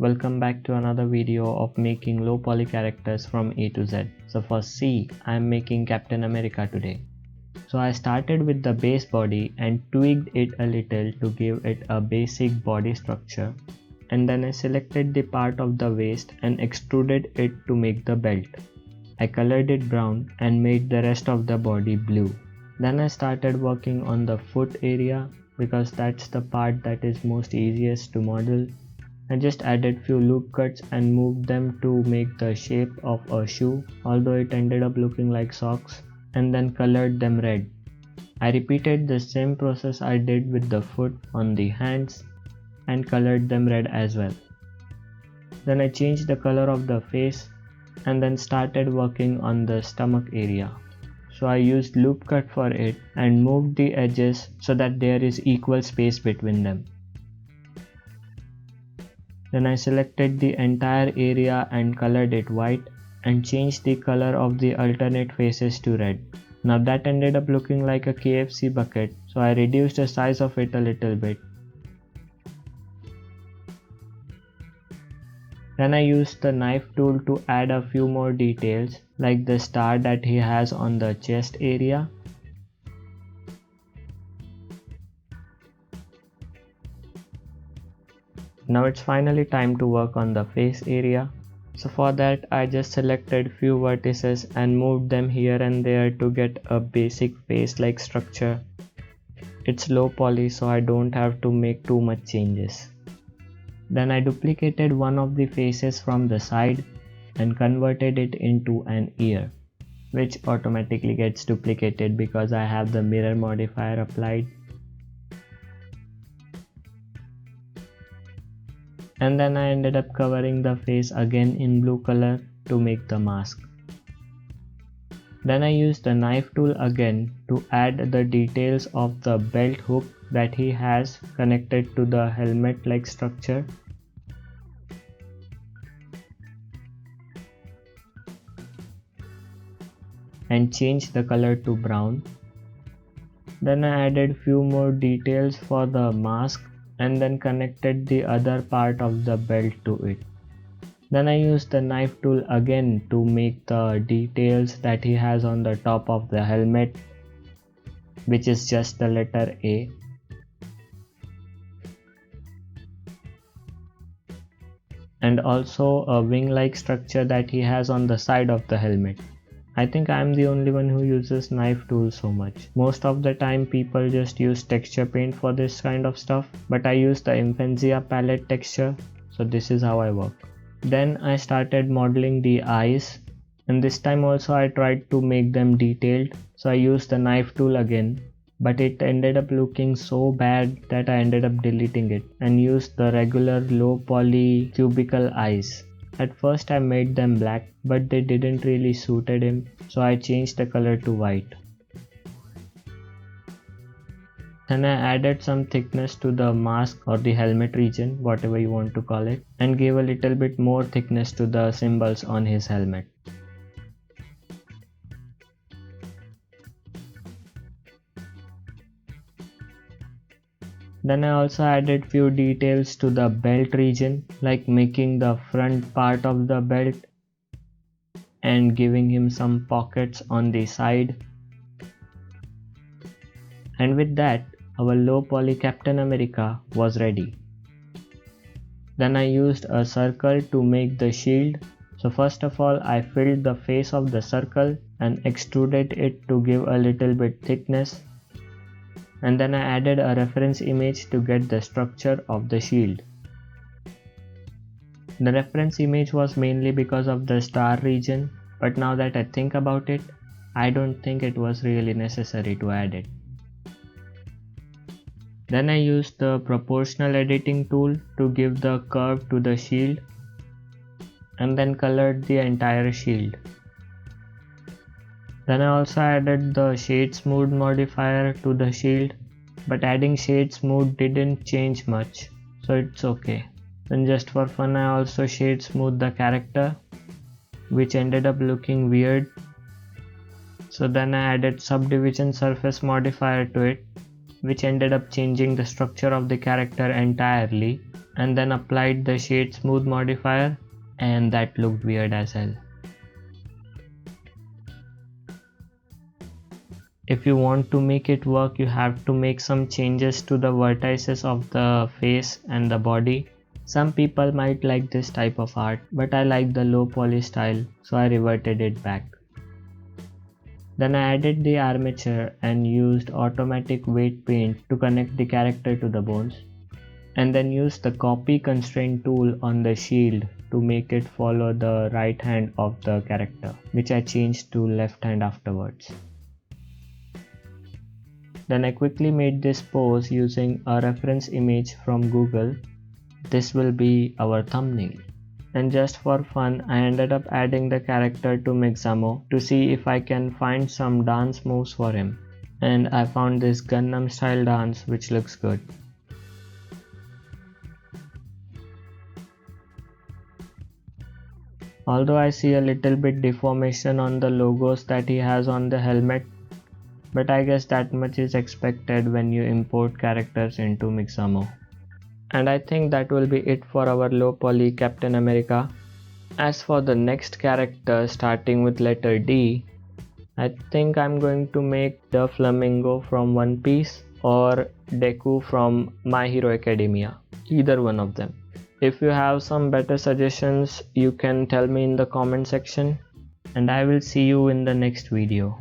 Welcome back to another video of making low poly characters from A to Z. So for C, I am making Captain America today. So I started with the base body and tweaked it a little to give it a basic body structure, and then I selected the part of the waist and extruded it to make the belt. I colored it brown and made the rest of the body blue. Then I started working on the foot area because that's the part that is most easiest to model. I just added few loop cuts and moved them to make the shape of a shoe, although it ended up looking like socks, and then colored them red. I repeated the same process I did with the foot on the hands and colored them red as well. Then I changed the color of the face and then started working on the stomach area. So I used loop cut for it and moved the edges so that there is equal space between them. Then I selected the entire area and colored it white and changed the color of the alternate faces to red. Now that ended up looking like a KFC bucket, so I reduced the size of it a little bit. Then I used the knife tool to add a few more details, like the star that he has on the chest area. Now it's finally time to work on the face area. So for that I just selected few vertices and moved them here and there to get a basic face like structure. It's low poly, so I don't have to make too much changes. Then I duplicated one of the faces from the side and converted it into an ear, which automatically gets duplicated because I have the mirror modifier applied. And then I ended up covering the face again in blue color to make the mask. Then I used the knife tool again to add the details of the belt hook that he has connected to the helmet like structure. And changed the color to brown. Then I added few more details for the mask and then connected the other part of the belt to it. Then I used the knife tool again to make the details that he has on the top of the helmet, which is just the letter A. And also a wing-like structure that he has on the side of the helmet. I think I am the only one who uses knife tools so much. Most of the time people just use texture paint for this kind of stuff, but I use the Infanzia palette texture, so this is how I work. Then I started modeling the eyes, and this time also I tried to make them detailed, so I used the knife tool again, but it ended up looking so bad that I ended up deleting it and used the regular low poly cubicle eyes. At first I made them black, but they didn't really suited him, so I changed the color to white. Then I added some thickness to the mask or the helmet region, whatever you want to call it, and gave a little bit more thickness to the symbols on his helmet. Then I also added few details to the belt region, like making the front part of the belt and giving him some pockets on the side. And with that, our low poly Captain America was ready. Then I used a circle to make the shield. So first of all I filled the face of the circle and extruded it to give a little bit thickness. And then I added a reference image to get the structure of the shield. The reference image was mainly because of the star region, but now that I think about it, I don't think it was really necessary to add it. Then I used the proportional editing tool to give the curve to the shield and then colored the entire shield. Then I also added the shade smooth modifier to the shield, but adding shade smooth didn't change much, so it's okay. Then just for fun I also shade smooth the character, which ended up looking weird. So then I added subdivision surface modifier to it, which ended up changing the structure of the character entirely. and then applied the shade smooth modifier, and that looked weird as hell. If you want to make it work, you have to make some changes to the vertices of the face and the body. Some people might like this type of art, but I like the low poly style, so I reverted it back. Then I added the armature and used automatic weight paint to connect the character to the bones, and then used the copy constraint tool on the shield to make it follow the right hand of the character, which I changed to left hand afterwards. Then I quickly made this pose using a reference image from Google. This will be our thumbnail. And just for fun, I ended up adding the character to Mixamo to see if I can find some dance moves for him. And I found this Gundam style dance which looks good. Although I see a little bit deformation on the logos that he has on the helmet, but I guess that much is expected when you import characters into Mixamo. And I think that will be it for our low poly Captain America. As for the next character starting with letter D, I think I'm going to make the Flamingo from One Piece or Deku from My Hero Academia, either one of them. If you have some better suggestions, you can tell me in the comment section, and I will see you in the next video.